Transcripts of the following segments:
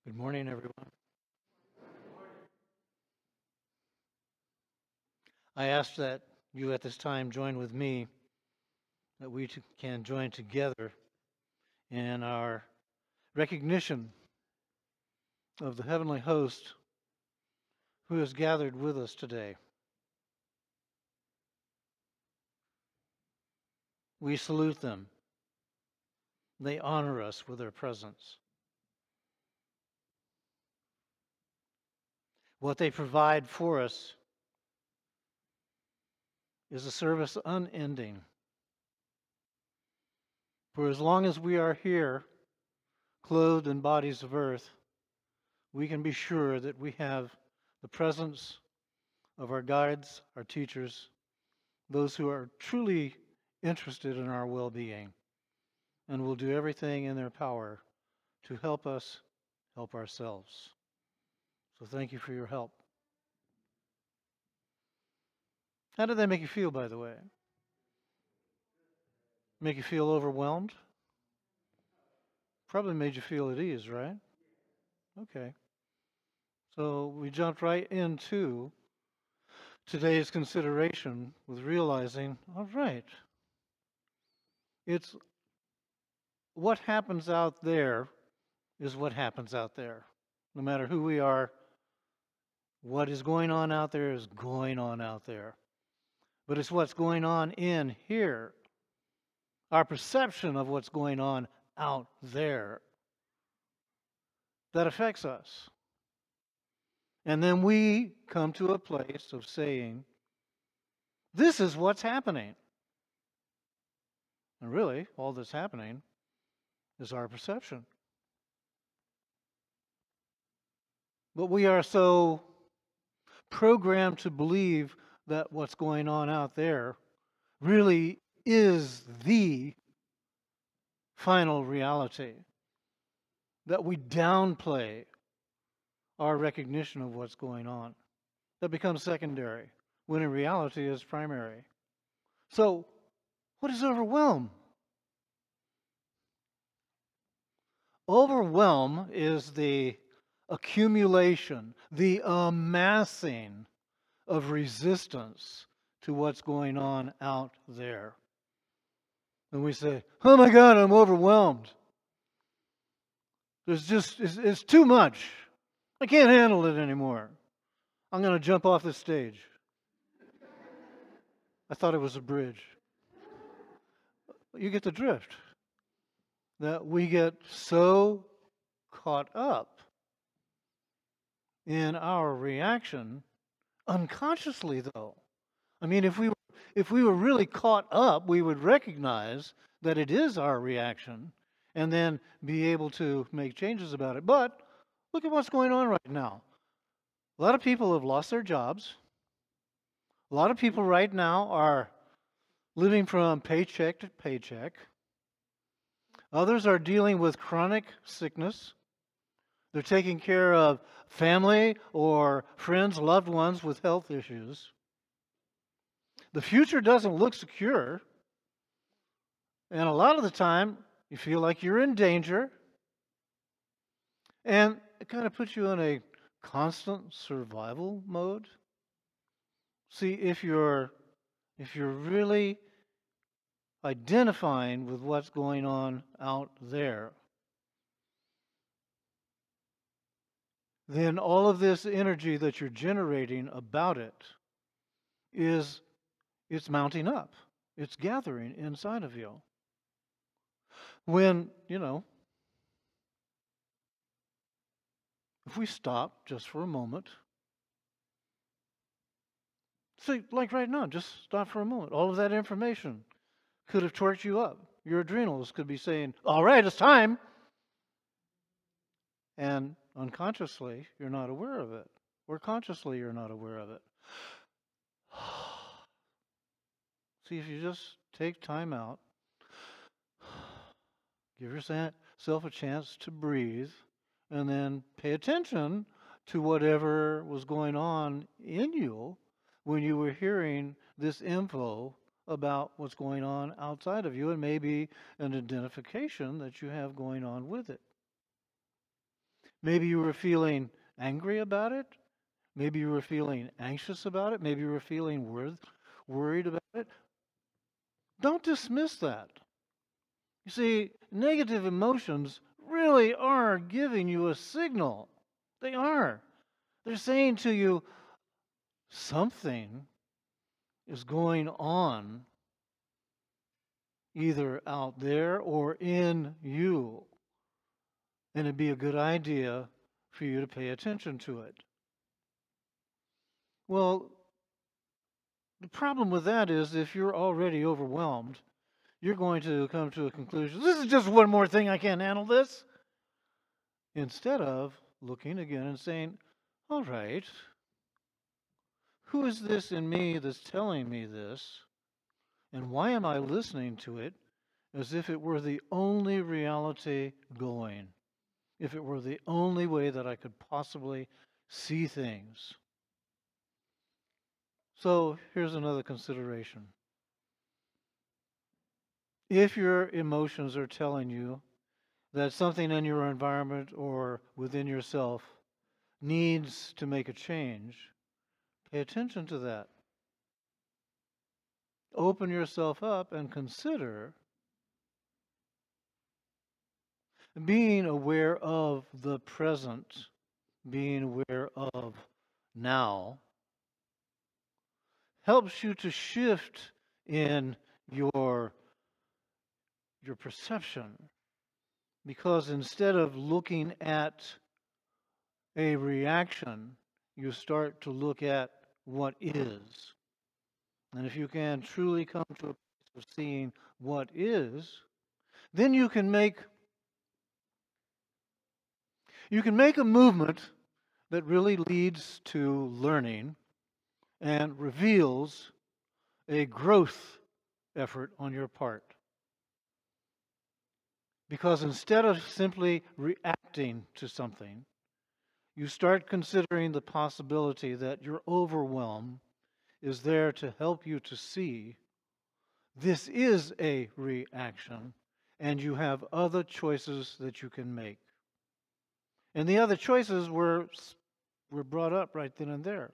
Good morning, everyone. I ask that you at this time join with me, that we can join together in our recognition of the heavenly host who has gathered with us today. We salute them. They honor us with their presence. What they provide for us is a service unending. For as long as we are here, clothed in bodies of earth, we can be sure that we have the presence of our guides, our teachers, those who are truly interested in our well-being and will do everything in their power to help us help ourselves. So thank you for your help. How did that make you feel, by the way? Make you feel overwhelmed? Probably made you feel at ease, right? Okay. So we jumped right into today's consideration with realizing, all right, it's what happens out there is what happens out there. No matter who we are, what is going on out there is going on out there. But it's what's going on in here, our perception of what's going on out there, that affects us. And then we come to a place of saying, this is what's happening. And really, all that's happening is our perception. But we are so programmed to believe that what's going on out there really is the final reality, that we downplay our recognition of what's going on. That becomes secondary, when in reality is primary. So, what is overwhelm? Overwhelm is the accumulation, the amassing of resistance to what's going on out there. And we say, oh my God, I'm overwhelmed. It's too much. I can't handle it anymore. I'm going to jump off the stage. I thought it was a bridge. You get the drift. That we get so caught up in our reaction, unconsciously though. I mean, if we were really caught up, we would recognize that it is our reaction and then be able to make changes about it. But look at what's going on right now. A lot of people have lost their jobs. A lot of people right now are living from paycheck to paycheck. Others are dealing with chronic sickness. They're taking care of family or friends, loved ones with health issues. The future doesn't look secure. And a lot of the time, you feel like you're in danger. And it kind of puts you in a constant survival mode. See, if you're really identifying with what's going on out there, then all of this energy that you're generating about it it's mounting up. It's gathering inside of you. When, if we stop just for a moment, see, like right now, just stop for a moment. All of that information could have torqued you up. Your adrenals could be saying, all right, it's time. And unconsciously, you're not aware of it. Or consciously, you're not aware of it. See, if you just take time out, give yourself a chance to breathe, and then pay attention to whatever was going on in you when you were hearing this info about what's going on outside of you, and maybe an identification that you have going on with it. Maybe you were feeling angry about it. Maybe you were feeling anxious about it. Maybe you were feeling worried about it. Don't dismiss that. You see, negative emotions really are giving you a signal. They are. They're saying to you, something is going on either out there or in you. And it'd be a good idea for you to pay attention to it. Well, the problem with that is if you're already overwhelmed, you're going to come to a conclusion. This is just one more thing. I can't handle this. Instead of looking again and saying, all right, who is this in me that's telling me this? And why am I listening to it as if it were the only reality going? If it were the only way that I could possibly see things. So here's another consideration. If your emotions are telling you that something in your environment or within yourself needs to make a change, pay attention to that. Open yourself up and consider being aware of the present, being aware of now, helps you to shift in your perception. Because instead of looking at a reaction, you start to look at what is. And if you can truly come to a place of seeing what is, then you can make a movement that really leads to learning and reveals a growth effort on your part. Because instead of simply reacting to something, you start considering the possibility that your overwhelm is there to help you to see this is a reaction and you have other choices that you can make. And the other choices were brought up right then and there.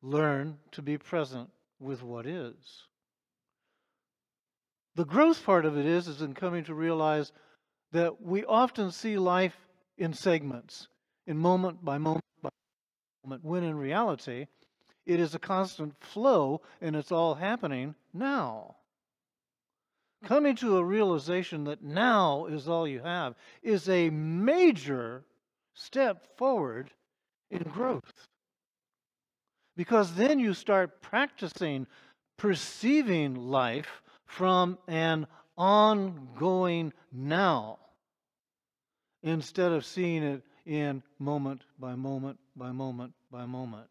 Learn to be present with what is. The growth part of it is in coming to realize that we often see life in segments, in moment by moment by moment, when in reality, it is a constant flow and it's all happening now. Coming to a realization that now is all you have is a major step forward in growth. Because then you start practicing perceiving life from an ongoing now instead of seeing it in moment by moment by moment by moment.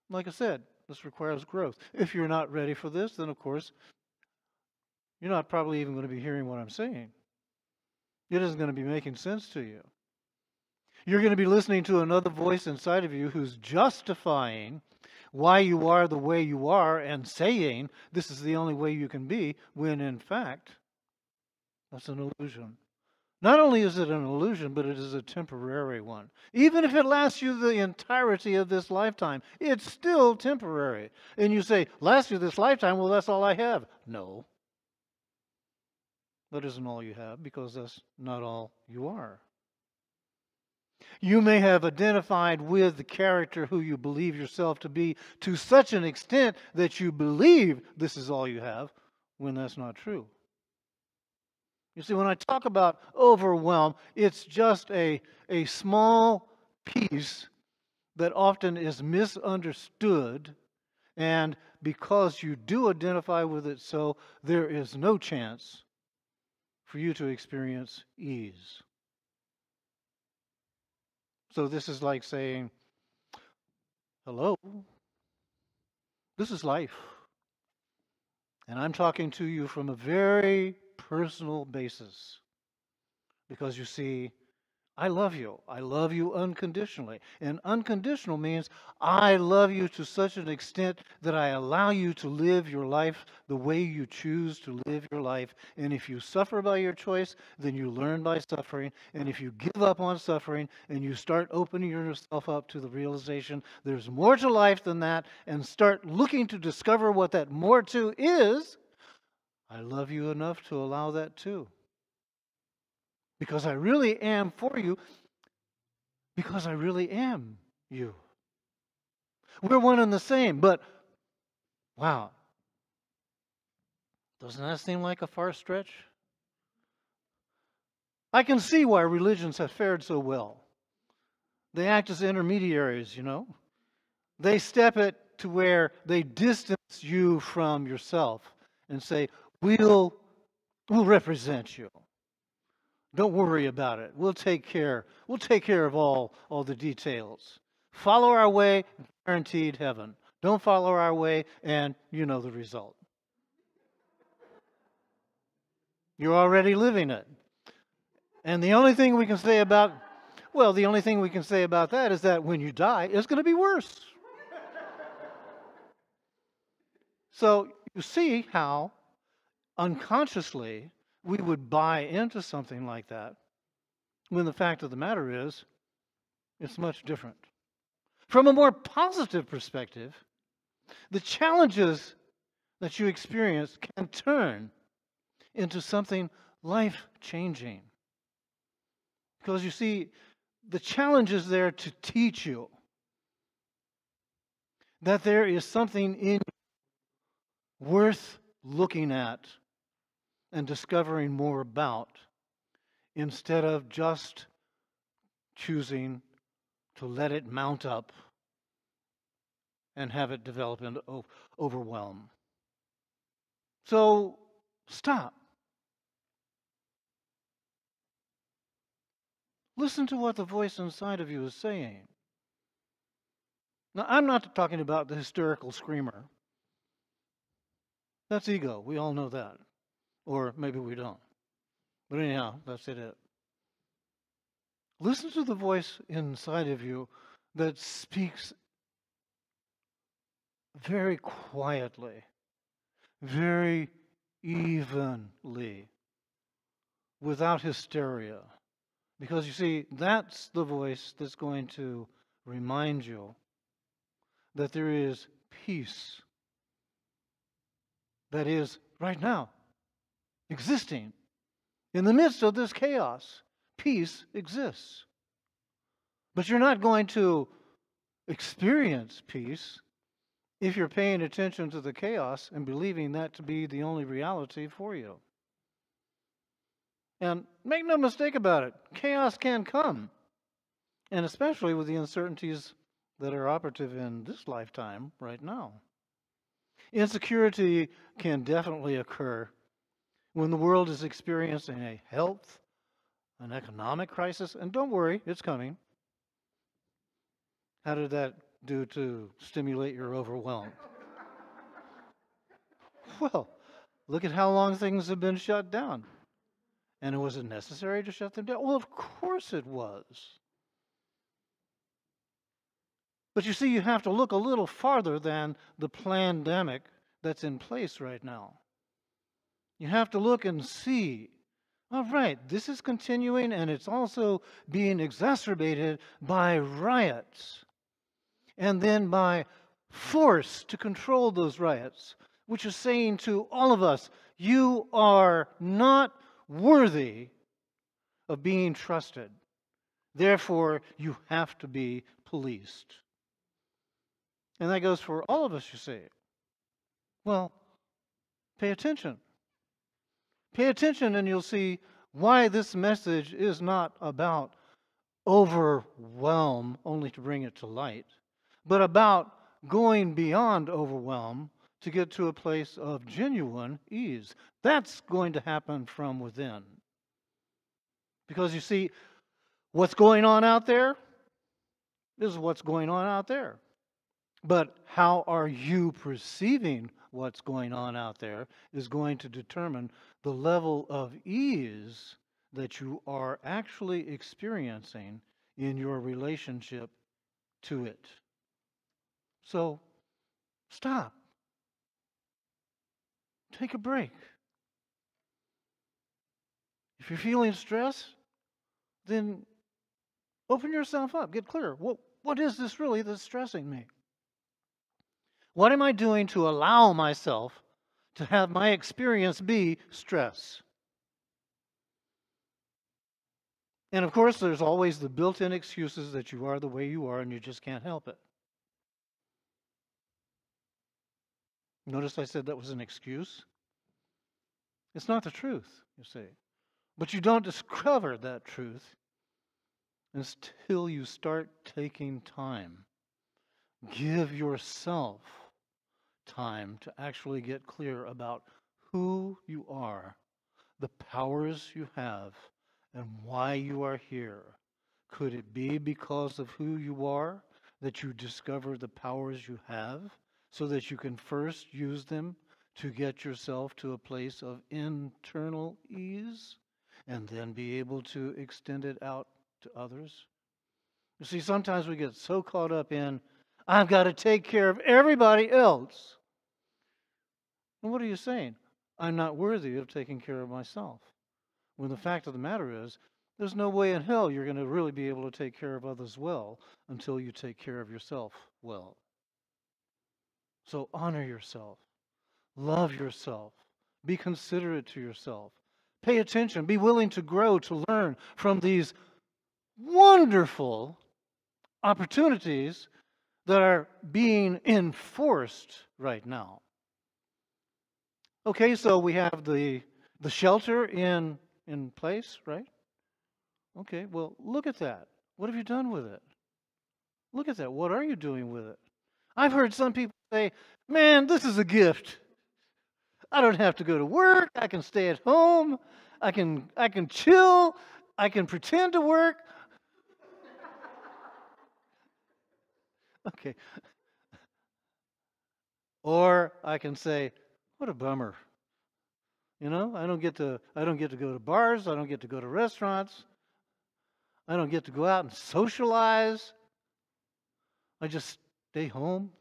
Like I said, this requires growth. If you're not ready for this, then of course, you're not probably even going to be hearing what I'm saying. It isn't going to be making sense to you. You're going to be listening to another voice inside of you who's justifying why you are the way you are and saying this is the only way you can be, when in fact, that's an illusion. Not only is it an illusion, but it is a temporary one. Even if it lasts you the entirety of this lifetime, it's still temporary. And you say, lasts you this lifetime, well, that's all I have. No. That isn't all you have, because that's not all you are. You may have identified with the character who you believe yourself to be to such an extent that you believe this is all you have, when that's not true. You see, when I talk about overwhelm, it's just a small piece that often is misunderstood, and because you do identify with it so, there is no chance for you to experience ease. So this is like saying, hello, this is life. And I'm talking to you from a very personal basis. Because you see, I love you. I love you unconditionally. And unconditional means I love you to such an extent that I allow you to live your life the way you choose to live your life. And if you suffer by your choice, then you learn by suffering. And if you give up on suffering and you start opening yourself up to the realization there's more to life than that and start looking to discover what that more to is, I love you enough to allow that too. Because I really am for you, because I really am you. We're one and the same, but wow, doesn't that seem like a far stretch? I can see why religions have fared so well. They act as intermediaries, you know. They step it to where they distance you from yourself and say, we'll represent you. Don't worry about it. We'll take care. We'll take care of all the details. Follow our way, guaranteed heaven. Don't follow our way, and you know the result. You're already living it. And the only thing we can say about, the only thing we can say about that is that when you die, it's going to be worse. So you see how unconsciously we would buy into something like that, when the fact of the matter is, it's much different. From a more positive perspective, the challenges that you experience can turn into something life-changing. Because you see, the challenge is there to teach you that there is something in you worth looking at and discovering more about, instead of just choosing to let it mount up and have it develop into overwhelm. So stop. Listen to what the voice inside of you is saying. Now, I'm not talking about the hysterical screamer. That's ego. We all know that. Or maybe we don't. But anyhow, that's it. Listen to the voice inside of you that speaks very quietly, very evenly, without hysteria. Because you see, that's the voice that's going to remind you that there is peace that is right now existing. In the midst of this chaos, peace exists. But you're not going to experience peace if you're paying attention to the chaos and believing that to be the only reality for you. And make no mistake about it, chaos can come. And especially with the uncertainties that are operative in this lifetime right now. Insecurity can definitely occur when the world is experiencing a health, an economic crisis, and don't worry, it's coming. How did that do to stimulate your overwhelm? Well, look at how long things have been shut down. And was it necessary to shut them down? Well, of course it was. But you see, you have to look a little farther than the pandemic that's in place right now. You have to look and see, all right, this is continuing, and it's also being exacerbated by riots. And then by force to control those riots, which is saying to all of us, you are not worthy of being trusted. Therefore, you have to be policed. And that goes for all of us, you see. Well, pay attention. Pay attention and you'll see why this message is not about overwhelm only to bring it to light, but about going beyond overwhelm to get to a place of genuine ease. That's going to happen from within. Because you see, what's going on out there is what's going on out there. But how are you perceiving what's going on out there is going to determine the level of ease that you are actually experiencing in your relationship to it. So stop. Take a break. If you're feeling stress, then open yourself up. Get clear. What is this really that's stressing me? What am I doing to allow myself to have my experience be stress? And of course, there's always the built-in excuses that you are the way you are and you just can't help it. Notice I said that was an excuse. It's not the truth, you see. But you don't discover that truth until you start taking time. Give yourself time to actually get clear about who you are, the powers you have, and why you are here. Could it be because of who you are that you discover the powers you have so that you can first use them to get yourself to a place of internal ease and then be able to extend it out to others? You see, sometimes we get so caught up in, I've got to take care of everybody else. And what are you saying? I'm not worthy of taking care of myself. When the fact of the matter is, there's no way in hell you're going to really be able to take care of others well until you take care of yourself well. So honor yourself. Love yourself. Be considerate to yourself. Pay attention. Be willing to grow, to learn from these wonderful opportunities that are being enforced right now. Okay, so we have the shelter in place, right? Okay, well, look at that. What have you done with it? Look at that. What are you doing with it? I've heard some people say, man, this is a gift. I don't have to go to work. I can stay at home. I can chill. I can pretend to work. Okay. Or I can say, what a bummer. You know, I don't get to go to bars, I don't get to go to restaurants. I don't get to go out and socialize. I just stay home.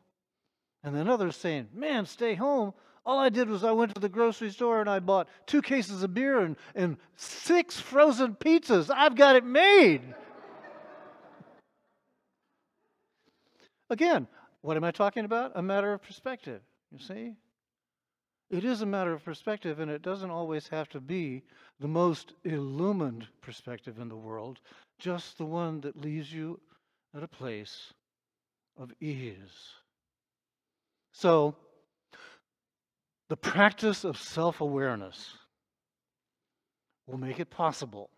And then others saying, man, stay home. All I did was I went to the grocery store and I bought 2 cases of beer and 6 frozen pizzas. I've got it made. Again, what am I talking about? A matter of perspective, you see? It is a matter of perspective, and it doesn't always have to be the most illumined perspective in the world, just the one that leaves you at a place of ease. So, the practice of self-awareness will make it possible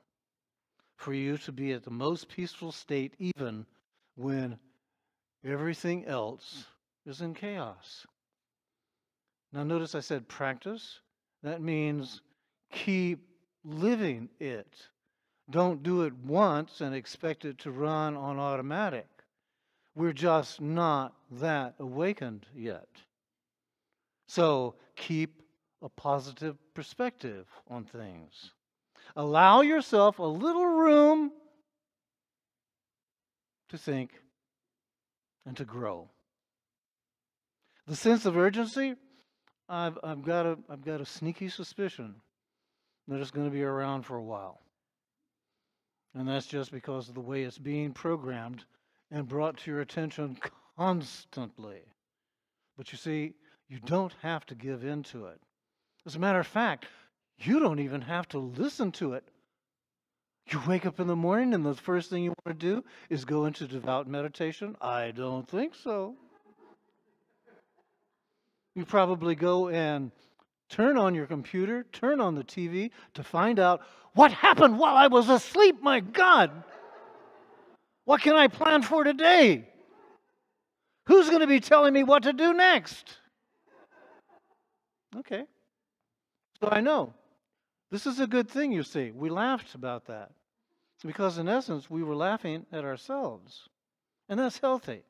for you to be at the most peaceful state even when everything else is in chaos. Now notice I said practice. That means keep living it. Don't do it once and expect it to run on automatic. We're just not that awakened yet. So keep a positive perspective on things. Allow yourself a little room to think and to grow. The sense of urgency, I've got a sneaky suspicion that it's going to be around for a while. And that's just because of the way it's being programmed and brought to your attention constantly. But you see, you don't have to give in to it. As a matter of fact, you don't even have to listen to it. You wake up in the morning and the first thing you want to do is go into devout meditation? I don't think so. You probably go and turn on your computer, turn on the TV to find out what happened while I was asleep, my God. What can I plan for today? Who's going to be telling me what to do next? Okay. So I know. This is a good thing, you see. We laughed about that. Because in essence, we were laughing at ourselves. And that's healthy.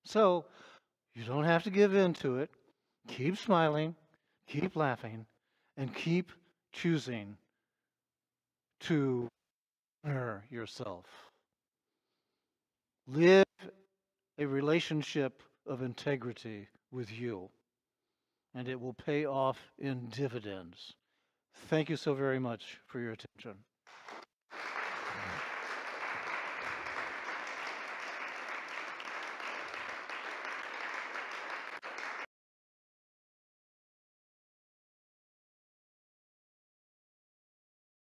So you don't have to give in to it. Keep smiling, keep laughing, and keep choosing to honor yourself. Live a relationship of integrity with you, and it will pay off in dividends. Thank you so very much for your attention.